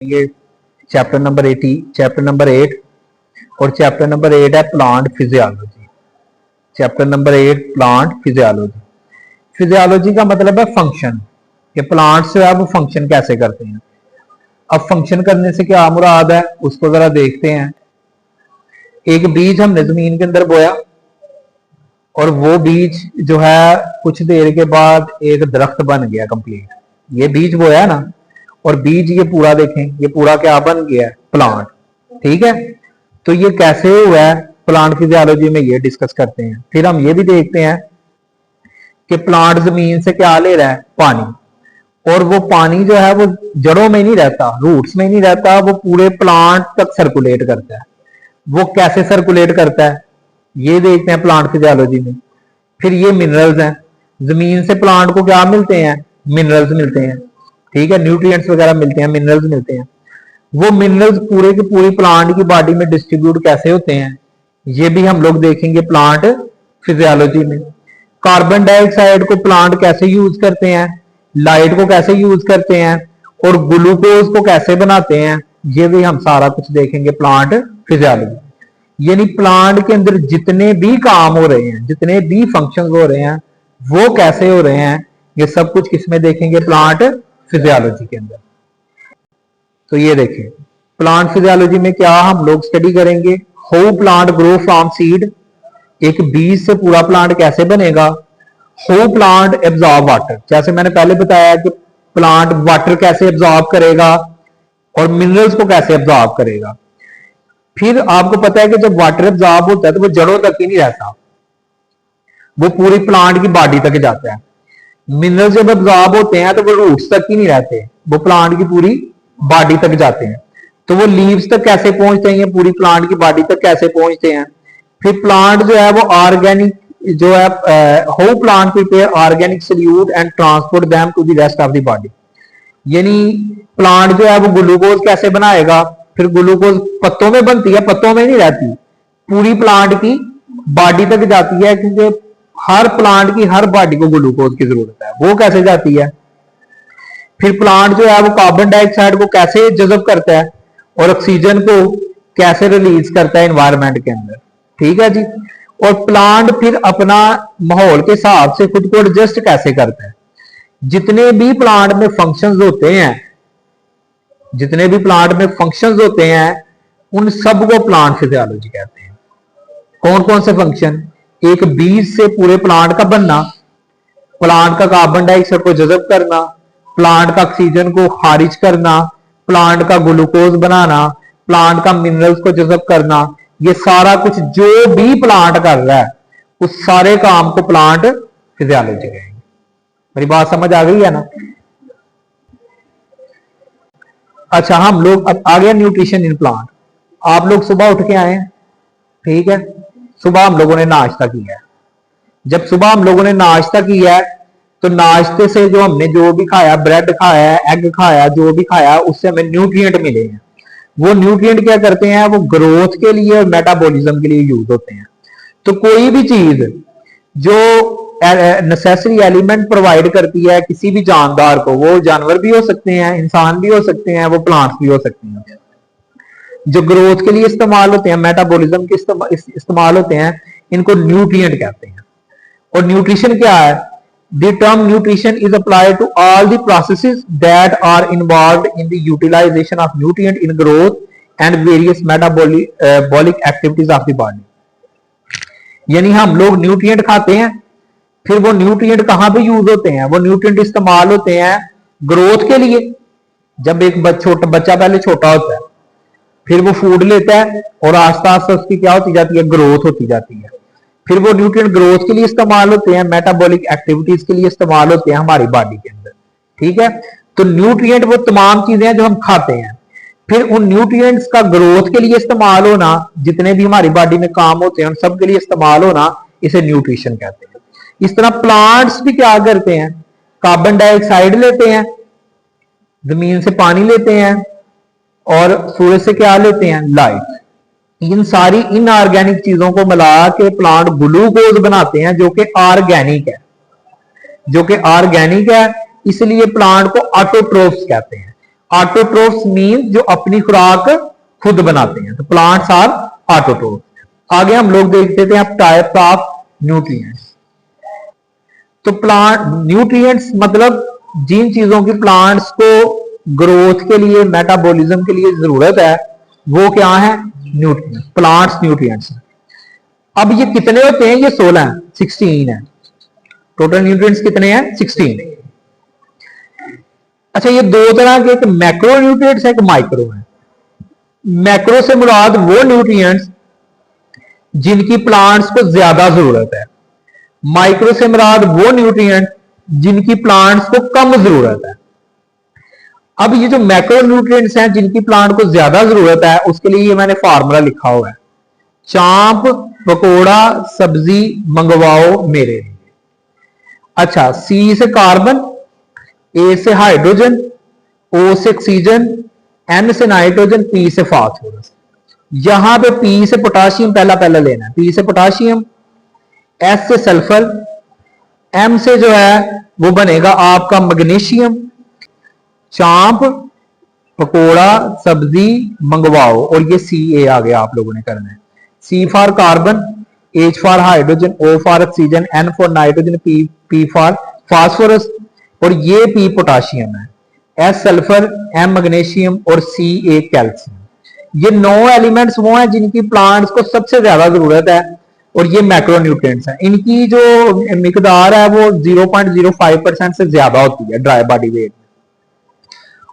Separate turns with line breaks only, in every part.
ये chapter number 80, chapter number 8 और chapter number 8 है plant physiology. Chapter number 8 plant physiology. Physiology का मतलब है फंक्शन, कि प्लांट्स जो है वो फंक्शन कैसे करते हैं। अब फंक्शन करने से क्या मुराद है उसको जरा देखते हैं। एक बीज हमने जमीन के अंदर बोया और वो बीज जो है कुछ देर के बाद एक दरख्त बन गया कंप्लीट। ये बीज बोया ना, और बीज ये पूरा देखें, ये पूरा क्या बन गया है, प्लांट। ठीक है, तो ये कैसे हुआ है प्लांट फिजियोलॉजी में ये डिस्कस करते हैं। फिर हम ये भी देखते हैं कि प्लांट जमीन से क्या ले रहा है, पानी, और वो पानी जो है वो जड़ों में नहीं रहता, रूट्स में नहीं रहता, वो पूरे प्लांट तक सर्कुलेट करता है। वो कैसे सर्कुलेट करता है ये देखते हैं प्लांट फिजियोलॉजी में। फिर ये मिनरल्स हैं, जमीन से प्लांट को क्या मिलते हैं, मिनरल्स मिलते हैं। ठीक है, न्यूट्रिएंट्स वगैरह मिलते हैं, मिनरल्स मिलते हैं। वो मिनरल्स पूरे के पूरी प्लांट की बॉडी में डिस्ट्रीब्यूट कैसे होते हैं ये भी हम लोग देखेंगे प्लांट फिजियोलॉजी में। कार्बन डाइऑक्साइड को प्लांट कैसे यूज करते हैं, लाइट को कैसे यूज करते हैं, और ग्लूकोज को कैसे बनाते हैं, ये भी हम सारा कुछ देखेंगे प्लांट फिजियोलॉजी। यानी प्लांट के अंदर जितने भी काम हो रहे हैं, जितने भी फंक्शंस हो रहे हैं, वो कैसे हो रहे हैं, ये सब कुछ किसमें देखेंगे, प्लांट फिजियोलॉजी के अंदर। तो ये देखें प्लांट फिजियोलॉजी में क्या हम लोग स्टडी करेंगे, how plant grow from seed, एक बीज से पूरा प्लांट कैसे बनेगा। हाउ प्लांट एब्जॉर्ब वाटर, जैसे मैंने पहले बताया कि प्लांट वाटर कैसे एब्जॉर्ब करेगा और मिनरल्स को कैसे एब्जॉर्ब करेगा। फिर आपको पता है कि जब वाटर एब्जॉर्ब होता है तो वो जड़ों तक ही नहीं रहता, वो पूरी प्लांट की बॉडी तक जाता है। मिनरल्स जब एब्जॉर्ब होते हैं तो वो रूट्स तक ही नहीं रहते, वो प्लांट की पूरी बॉडी तक जाते हैं। तो वो लीव्स तक कैसे पहुंचते हैं, पूरी प्लांट की बॉडी तक कैसे पहुंचते हैं। फिर प्लांट जो है वो ऑर्गेनिक जो है, how plant prepare organic solute and transport them to the rest of the body. यानी प्लांट जो है वो ग्लूकोज कैसे बनाएगा, फिर ग्लूकोज पत्तों में बनती है, पत्तों में नहीं रहती, पूरी प्लांट की बॉडी तक जाती है, क्योंकि हर प्लांट की हर बॉडी को ग्लूकोज की जरूरत है। वो कैसे जाती है। फिर प्लांट जो है वो कार्बन डाइऑक्साइड को कैसे जज़ब करता है और ऑक्सीजन को कैसे रिलीज करता है एनवायरनमेंट के अंदर। ठीक है जी। और प्लांट फिर अपना माहौल के हिसाब से खुद को एडजस्ट कैसे करता है। जितने भी प्लांट में फंक्शंस होते हैं, जितने भी प्लांट में फंक्शंस होते हैं, उन सबको प्लांट फिजियोलॉजी कहते हैं। कौन कौन से फंक्शन, एक बीज से पूरे प्लांट का बनना, प्लांट का कार्बन डाइऑक्साइड को जज़ब करना, प्लांट का ऑक्सीजन को खारिज करना, प्लांट का ग्लूकोज बनाना, प्लांट का मिनरल्स को जज़ब करना, ये सारा कुछ जो भी प्लांट कर रहा है उस सारे काम को प्लांट फिजियोलॉजी कहेंगे। मेरी बात समझ आ गई है ना। अच्छा, हम लोग अब आ गया न्यूट्रिशन इन प्लांट। आप लोग सुबह उठ के आए हैं, ठीक है, सुबह हम लोगों ने नाश्ता किया है। जब सुबह हम लोगों ने नाश्ता किया है तो नाश्ते से जो हमने जो भी खाया, ब्रेड खाया, एग खाया, जो भी खाया, उससे हमें न्यूट्रिएंट मिले हैं। वो न्यूट्रिएंट क्या करते हैं, वो ग्रोथ के लिए और मेटाबॉलिज्म के लिए यूज होते हैं। तो कोई भी चीज जो नेसेसरी एलिमेंट प्रोवाइड करती है किसी भी जानदार को, वो जानवर भी हो सकते हैं, इंसान भी हो सकते हैं, वो प्लांट्स भी हो सकते हैं, जो ग्रोथ के लिए इस्तेमाल होते हैं, मेटाबॉलिज्म के इस्तेमाल होते हैं, इनको न्यूट्रिएंट कहते हैं। और न्यूट्रिशन क्या है, the term nutrition is applied to all the processes that are involved in the utilization of nutrient in growth and various metabolic activities of the body। यानी हम लोग न्यूट्रिएंट खाते हैं, फिर वो न्यूट्रिएंट कहां पे यूज होते हैं, वो न्यूट्रिएंट इस्तेमाल होते हैं ग्रोथ के लिए। जब एक बच्चा पहले छोटा होता है, फिर वो फूड लेता है और आस्ता आस्ता उसकी क्या होती जाती है, ग्रोथ होती जाती है। फिर वो न्यूट्रिएंट ग्रोथ के लिए इस्तेमाल होते हैं, मेटाबॉलिक एक्टिविटीज के लिए इस्तेमाल होते हैं हमारी बॉडी के अंदर। ठीक है, तो न्यूट्रिएंट वो तमाम चीजें हैं जो हम खाते हैं। फिर उन न्यूट्रिएंट्स का ग्रोथ के लिए इस्तेमाल होना, जितने भी हमारी बॉडी में काम होते हैं उन सब के लिए इस्तेमाल होना, इसे न्यूट्रिशन कहते हैं। इस तरह प्लांट्स भी क्या करते हैं, कार्बन डाइऑक्साइड लेते हैं, जमीन से पानी लेते हैं, और सूरज से क्या लेते हैं, लाइट। इन सारी इनऑर्गेनिक चीजों को मिला के प्लांट ग्लूकोज बनाते हैं, जो कि ऑर्गेनिक है, जो कि ऑर्गेनिक है। इसलिए प्लांट को ऑटोट्रोफ्स कहते हैं। ऑटोट्रोफ्स मीन जो अपनी खुराक खुद बनाते हैं, तो प्लांट्स आर ऑटोट्रोफ। आगे हम लोग देखते थे अब टाइप ऑफ न्यूट्रिएंट्स। तो प्लांट न्यूट्रिएंट्स मतलब जिन चीजों की प्लांट्स को ग्रोथ के लिए, मेटाबॉलिज्म के लिए जरूरत है, वो क्या है? Nutrients, plants nutrients. अब ये कितने होते हैं? ये 16 है, 16 है। टोटल न्यूट्रिएंट्स कितने हैं? 16। अच्छा, ये दो तरह के, एक मैक्रो न्यूट्रिएंट्स है, एक माइक्रो है। मैक्रो से मुराद वो न्यूट्रिएंट्स जिनकी प्लांट्स को ज्यादा जरूरत है। माइक्रो से मुराद वो न्यूट्रिएंट जिनकी प्लांट्स को कम जरूरत है। अब ये जो मैक्रो न्यूट्रिएंट्स हैं जिनकी प्लांट को ज्यादा जरूरत है, उसके लिए ये मैंने फार्मूला लिखा हुआ है, चांप पकोड़ा सब्जी मंगवाओ मेरे लिए। अच्छा, सी से कार्बन, ए से हाइड्रोजन, ओ से ऑक्सीजन, एन से नाइट्रोजन, पी से फास्फोरस। यहां पे पी से पोटाशियम पहला पहला लेना है, पी से पोटाशियम, एस से सल्फर, एम से जो है वो बनेगा आपका मैग्नीशियम। चांप पकोड़ा सब्जी मंगवाओ, और ये सी ए आ गया, आप लोगों ने करना है। C for carbon, H for hydrogen, O for oxygen, N for nitrogen, P for phosphorus, और ये पी पोटाशियम है। एस सल्फर, एम मैग्नीशियम और सी ए कैल्शियम। ये 9 एलिमेंट्स वो हैं जिनकी प्लांट्स को सबसे ज्यादा जरूरत है, और ये मैक्रोन्यूट्रिएंट्स हैं। इनकी जो मिकदार है वो 0.05% से ज्यादा होती है ड्राई बॉडी वेट।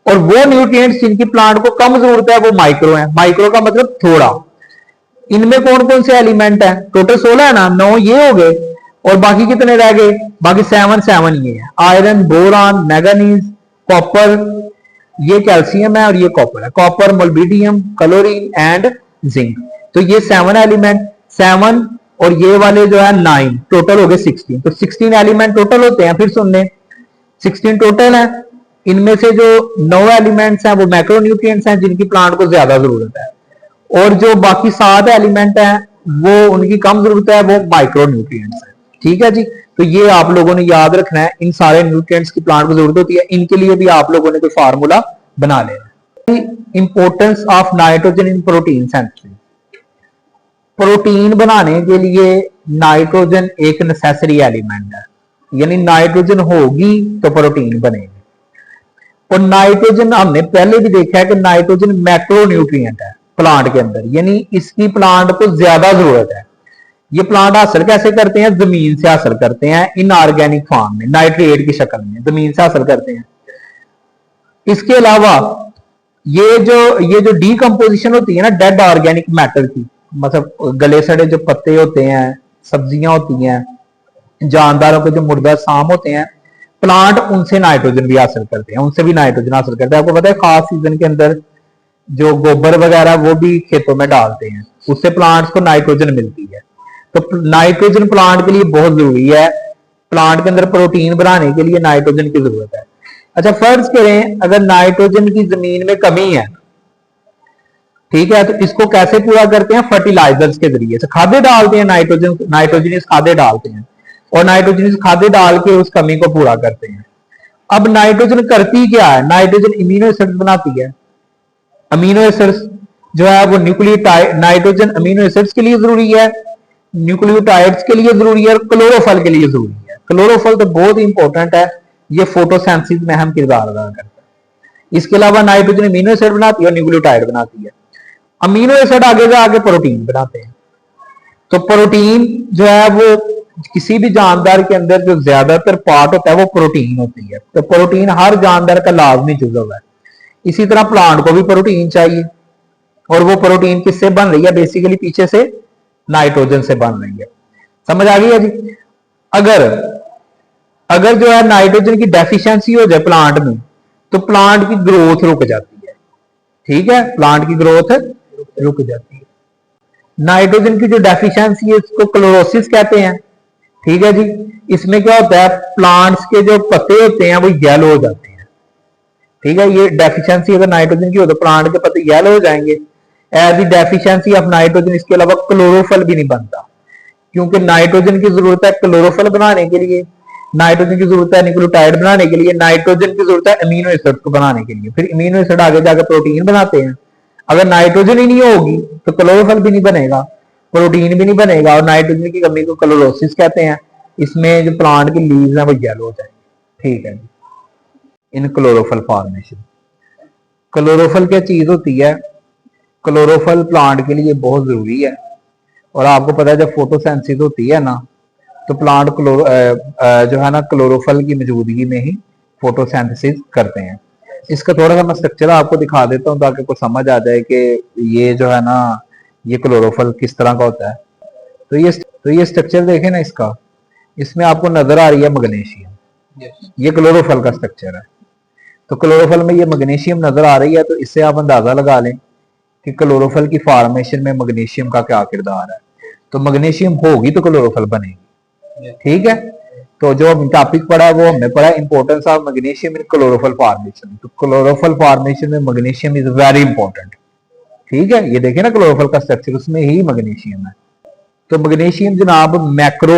और वो न्यूट्रिएंट्स जिनकी प्लांट को कम जरूरत है वो माइक्रो है। माइक्रो का मतलब थोड़ा। इनमें कौन कौन से एलिमेंट है? टोटल 16 है ना, 9 ये हो गए, और बाकी कितने रह गए? बाकी 7 ये है, आयरन, बोरान, मैंगनीज, कॉपर, ये कैल्शियम है और ये कॉपर है, copper, molybdenum, chlorine and zinc. तो ये 7 एलिमेंट, 7 और ये वाले जो है 9, टोटल हो गए 16। तो 16 एलिमेंट टोटल होते हैं। फिर सुन लें, 16 टोटल है। इनमें से जो 9 एलिमेंट्स हैं वो मैक्रोन्यूट्रिएंट्स हैं जिनकी प्लांट को ज्यादा जरूरत है, और जो बाकी 7 एलिमेंट हैं वो उनकी कम जरूरत है, वो माइक्रोन्यूट्रिएंट्स हैं। ठीक है जी, तो ये आप लोगों ने याद रखना है, इन सारे न्यूट्रिएंट्स की प्लांट को जरूरत होती है। इनके लिए भी आप लोगों ने कोई फार्मूला बना लेना। Importance of nitrogen in protein synthesis. Protein बनाने के लिए नाइट्रोजन एक नेसेसरी एलिमेंट है, यानी नाइट्रोजन होगी तो प्रोटीन बनेगी। और नाइट्रोजन हमने पहले भी देखा है कि नाइट्रोजन मैक्रोन्यूट्रिएंट है प्लांट के अंदर, यानी इसकी प्लांट को ज्यादा जरूरत है। ये प्लांट हासिल कैसे करते हैं? जमीन से हासिल करते हैं, इनऑर्गेनिक फॉर्म में, नाइट्रेट की शक्ल में जमीन से हासिल करते हैं। इसके अलावा ये जो डीकंपोजिशन होती है ना डेड ऑर्गेनिक मैटर की, मतलब गले सड़े जो पत्ते होते हैं, सब्जियां होती हैं, जानदारों के जो मुर्दा साम होते हैं, प्लांट उनसे नाइट्रोजन भी हासिल करते हैं, उनसे भी नाइट्रोजन हासिल करते हैं। आपको पता है खास सीजन के अंदर जो गोबर वगैरह वो भी खेतों में डालते हैं, उससे प्लांट्स को नाइट्रोजन मिलती है। तो नाइट्रोजन प्लांट के लिए बहुत जरूरी है। प्लांट के अंदर प्रोटीन बनाने के लिए नाइट्रोजन की जरूरत है। अच्छा, फर्ज करें अगर नाइट्रोजन की जमीन में कमी है, ठीक है, तो इसको कैसे पूरा करते हैं? फर्टिलाइजर्स के जरिए से खादे डालते हैं, नाइट्रोजनस खादे डालते हैं, और नाइट्रोजनस खादे डाल के उस कमी को पूरा करते हैं। अब नाइट्रोजन करती क्या है? नाइट्रोजन अमीनो एसिड्स बनाती है। अमीनो एसिड्स जो है वो न्यूक्लियोटाइड, नाइट्रोजन अमीनो एसिड्स के लिए जरूरी है, न्यूक्लियोटाइड्स के लिए जरूरी है, और क्लोरोफिल के लिए जरूरी है। क्लोरोफिल तो बहुत इंपॉर्टेंट है, ये फोटोसिंथेसिस में अहम किरदार अदा करता है। इसके अलावा नाइट्रोजन अमीनो एसिड बनाती है और न्यूक्लियोटाइड बनाती है। अमीनो एसिड आगे जाके प्रोटीन बनाते हैं। तो प्रोटीन जो है वो किसी भी जानदार के अंदर जो ज्यादातर पार्ट होता है वो प्रोटीन होती है। तो प्रोटीन हर जानदार का लाजमी जुज़व है। इसी तरह प्लांट को भी प्रोटीन चाहिए, और वो प्रोटीन किससे बन रही है? बेसिकली पीछे से नाइट्रोजन से बन रही है। समझ आ गई है जी? अगर जो है नाइट्रोजन की डेफिशिएंसी हो जाए प्लांट में, तो प्लांट की ग्रोथ रुक जाती है। ठीक है, प्लांट की ग्रोथ रुक जाती है। नाइट्रोजन की जो डेफिशिएंसी है इसको क्लोरोसिस कहते हैं। ठीक है जी, इसमें क्या होता है? प्लांट्स के जो पत्ते होते हैं वो येलो हो जाते हैं। ठीक है, ये डेफिशिएंसी अगर नाइट्रोजन की हो तो प्लांट के पत्ते येलो हो जाएंगे। As the deficiency of nitrogen, इसके अलावा क्लोरोफिल भी नहीं बनता, क्योंकि नाइट्रोजन की जरूरत है क्लोरोफिल बनाने के लिए। नाइट्रोजन की जरूरत है न्यूक्लियोटाइड बनाने के लिए, नाइट्रोजन की जरूरत है अमीनो एसिड को बनाने के लिए, फिर अमीनो एसिड आगे जाकर प्रोटीन बनाते हैं। अगर नाइट्रोजन ही नहीं होगी तो क्लोरोफिल भी नहीं बनेगा, प्रोटीन भी नहीं बनेगा, और नाइट्रोजन की कमी को क्लोरोसिस कहते हैं। इसमें जो प्लांट की लीव्स हैं वो येलो हो जाएंगी। ठीक है जी। इन क्लोरोफिल फॉर्मेशन, क्लोरोफिल क्या चीज होती है? क्लोरोफिल प्लांट के लिए बहुत जरूरी है, और आपको पता है जब फोटोसेंसिस होती है ना तो प्लांट जो है ना क्लोरोफिल की मौजूदगी में ही फोटोसिंथेसिस करते हैं। इसका थोड़ा सा मैं स्ट्रक्चर आपको दिखा देता हूँ ताकि कुछ समझ आ जाए कि ये जो है ना ये क्लोरोफिल किस तरह का होता है। तो ये स्ट्रक्चर देखें ना इसका, इसमें आपको नजर आ रही है मैग्नीशियम, ये क्लोरोफिल का स्ट्रक्चर है। तो क्लोरोफिल में ये मैग्नीशियम नजर आ रही है, तो इससे आप अंदाजा लगा लें कि क्लोरोफिल की फॉर्मेशन में मैग्नीशियम का क्या किरदार है। तो मैग्नीशियम होगी तो क्लोरोफिल बनेगी। ठीक है, तो जो टॉपिक पढ़ा है वो हमने पढ़ा importance of magnesium in chlorophyll formation. तो क्लोरोफिल फॉर्मेशन में मैग्नीशियम इज वेरी इंपॉर्टेंट। ठीक है, ये देखें ना क्लोरोफिल का स्ट्रक्चर, उसमें ही मैग्नीशियम है। तो मैग्नीशियम जनाब मैक्रो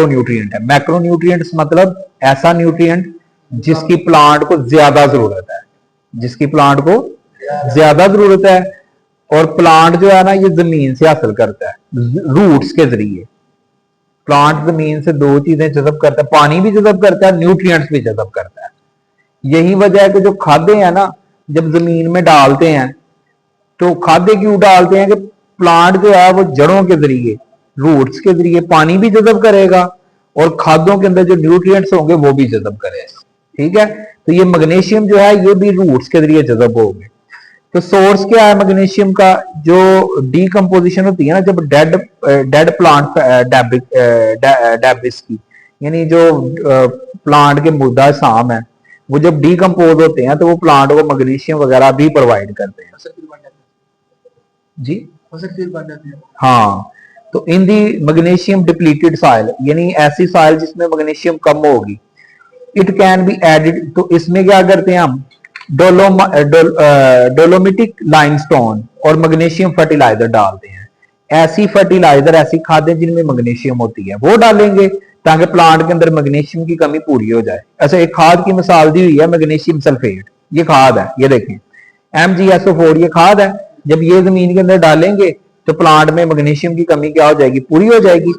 न्यूट्रिएंट है। मैक्रो न्यूट्रिएंट्स मतलब ऐसा न्यूट्रिएंट जिसकी प्लांट को ज्यादा जरूरत है, जिसकी प्लांट को ज्यादा जरूरत है, और प्लांट जो है ना ये जमीन से हासिल करता है रूट्स के जरिए। प्लांट जमीन से दो चीजें जज़ब करता है, पानी भी जज़ब करता है, न्यूट्रिएंट्स भी जज़ब करता है। यही वजह है कि जो खादे हैं ना जब जमीन में डालते हैं तो खादे क्यों डालते हैं कि प्लांट जो है वो जड़ों के जरिए, रूट्स के जरिए पानी भी जज़ब करेगा और खादों के अंदर जो न्यूट्रिएंट्स होंगे वो भी जज़ब करेगा। ठीक है, तो ये मैग्नीशियम जो है ये भी रूट्स के जरिए जज़ब होंगे। तो सोर्स क्या है मैग्नीशियम का? जो डीकंपोजिशन होती है ना जब डेड प्लांट डेब्रिस की, यानी जो प्लांट के मुर्दा साम है वो जब डीकंपोज होते हैं तो वो प्लांट को मैग्नीशियम वगैरह भी प्रोवाइड करते हैं जी। हाँ, तो इन दी मैग्नीशियम डिप्लीटेड सॉइल, यानी ऐसी सॉइल जिसमें मैग्नीशियम कम होगी, इट कैन बी एडिड। तो इसमें क्या करते हैं हम डोलोमिटिक लाइमस्टोन और मैग्नीशियम फर्टिलाइजर डालते हैं। ऐसी फर्टिलाइजर, ऐसी खादें जिनमें मैग्नीशियम होती है वो डालेंगे ताकि प्लांट के अंदर मैग्नीशियम की कमी पूरी हो जाए। अच्छा, एक खाद की मिसाल दी हुई है मैग्नीशियम सल्फेट, ये खाद है, ये देखें MgSO4 ये खाद है। जब ये जमीन के अंदर डालेंगे तो प्लांट में मैग्नीशियम की कमी क्या हो जाएगी? पूरी हो जाएगी।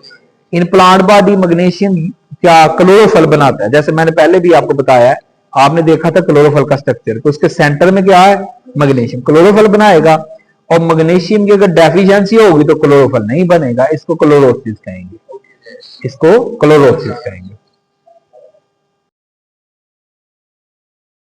इन प्लांट बॉडी मैग्नीशियम क्या क्लोरोफिल बनाता है, जैसे मैंने पहले भी आपको बताया है, आपने देखा था क्लोरोफिल का स्ट्रक्चर, तो उसके सेंटर में क्या है? मैग्नीशियम क्लोरोफिल बनाएगा। और मैग्नीशियम की अगर डेफिशिएंसी होगी तो क्लोरोफिल नहीं बनेगा, इसको क्लोरोसिस कहेंगे, इसको क्लोरोसिस कहेंगे।